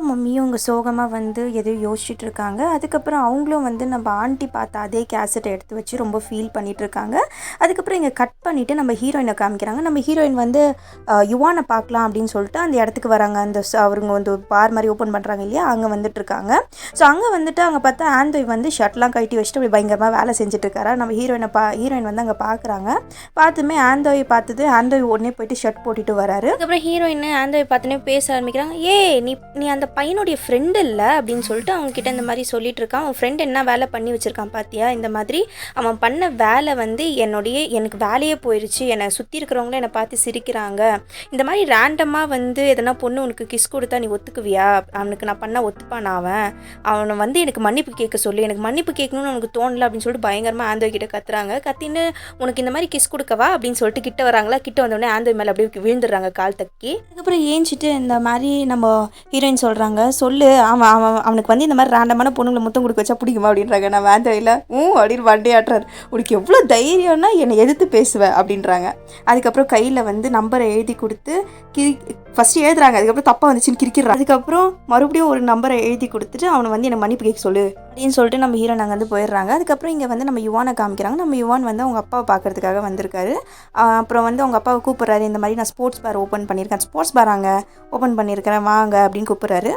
மம்மியும் இங்கே சோகமாக வந்து எதையோ யோசிச்சுட்டு இருக்காங்க. அதுக்கப்புறம் அவங்களும் வந்து நம்ம ஆண்டி பார்த்த அதே கேசட்டை எடுத்து வச்சு ரொம்ப ஃபீல் பண்ணிட்டு இருக்காங்க. அதுக்கப்புறம் இங்கே கட் பண்ணிவிட்டு நம்ம ஹீரோயினை காமிக்கிறாங்க. நம்ம ஹீரோயின் வந்து யுவானை பார்க்கலாம் அப்படின்னு சொல்லிட்டு அந்த இடத்துக்கு வராங்க. அந்த அவருங்க வந்து பார் மாதிரி ஓப்பன் பண்ணுறாங்க இல்லையா, அங்கே வந்துட்டு இருக்காங்க. ஸோ அங்கே வந்துட்டு அங்கே பார்த்தா ஆந்தோய் வந்து ஷர்ட்லாம் கட்டி வச்சுட்டு அப்படி பயங்கரமாக வேலை செஞ்சுட்டு இருக்காரா. நம்ம ஹீரோயின் வந்து அங்கே பார்க்குறாங்க. பார்த்துமே ஆந்தோய் பார்த்தது ஆந்தோய் உடனே போயிட்டு ஷர்ட் போட்டுட்டு வராரு. அதுக்கப்புறம் ஹீரோயின் ஆந்தோய் பார்த்துனே பேச ஆரம்பிக்கிறாங்க. நீ அந்த பையனுடைய ஃப்ரெண்டு இல்லை அப்படின்னு சொல்லிட்டு அவங்க கிட்ட இந்த மாதிரி சொல்லிட்டு இருக்கான். அவன் ஃப்ரெண்டு என்ன வேலை பண்ணி வச்சிருக்கான் பார்த்தியா, இந்த மாதிரி அவன் பண்ண வேலை வந்து எனக்கு வேலையே போயிடுச்சு, என்னை சுற்றி இருக்கிறவங்களும் என்னை பார்த்து சிரிக்கிறாங்க. இந்த மாதிரி ரேண்டமாக வந்து எதனா பொண்ணு உனக்கு கிஸ் கொடுத்தா நீ ஒத்துக்குவியா, அவனுக்கு நான் பண்ண ஒத்துப்பான், அவனை வந்து எனக்கு மன்னிப்பு கேட்க சொல்லி, எனக்கு மன்னிப்பு கேட்கணும்னு உனக்கு தோணலை அப்படின்னு சொல்லிட்டு பயங்கரமாக ஆந்தோய் கிட்ட கத்துறாங்க. கத்தின்னு உனக்கு இந்த மாதிரி கிஸ் கொடுக்கவா அப்படின்னு சொல்லிட்டு கிட்ட வராங்களா. கிட்ட வந்தோடனே ஆந்தோய் மேலே அப்படியே விழுந்துடுறாங்க கால் தக்கி. அதுக்கப்புறம் ஏஞ்சிட்டு இந்த மாதிரி நம்ம ஹீரோயின் சொல்கிறாங்க, சொல்லு அவனுக்கு வந்து இந்த மாதிரி ரேண்டமான பொண்ணுங்களை முத்தம் கொடுக்க வச்சா பிடிக்குமா அப்படின்றாங்க. நான் வேந்தையில் அப்படின்னு வண்டி ஆட்டுறாரு. உனக்கு எவ்வளோ தைரியம்னா என்னை எதிர்த்து பேசுவேன் அப்படின்றாங்க. அதுக்கப்புறம் கையில் வந்து நம்பரை எழுதி கொடுத்து ஃபஸ்ட்டு எழுதுறாங்க. அதுக்கப்புறம் தப்பாக வந்துச்சுன்னு கிரிக்கிறாங்க. அதுக்கப்புறம் மறுபடியும் ஒரு நம்பரை எழுதி கொடுத்துட்டு அவனை வந்து என்னை மன்னிப்பு கேட்க சொல்லு அப்படின்னு சொல்லிட்டு நம்ம ஹீரோயின் அங்கே வந்து போயிடுறாங்க. அதுக்கப்புறம் இங்கே வந்து நம்ம யுவானை காமிக்கிறாங்க. நம்ம யுவான் வந்து அவங்க அப்பாவை பார்க்கறதுக்காக வந்திருக்காரு. அப்புறம் வந்து அவங்க அப்பாவை கூப்பிட்றாரு. இந்த மாதிரி நான் ஸ்போர்ட்ஸ் பார் ஓப்பன் பண்ணியிருக்கேன், ஸ்போர்ட்ஸ் பார் அங்கே ஓப்பன் பண்ணியிருக்கிறேன் வாங்க அப்படின்னு கூப்பிட்றாரு.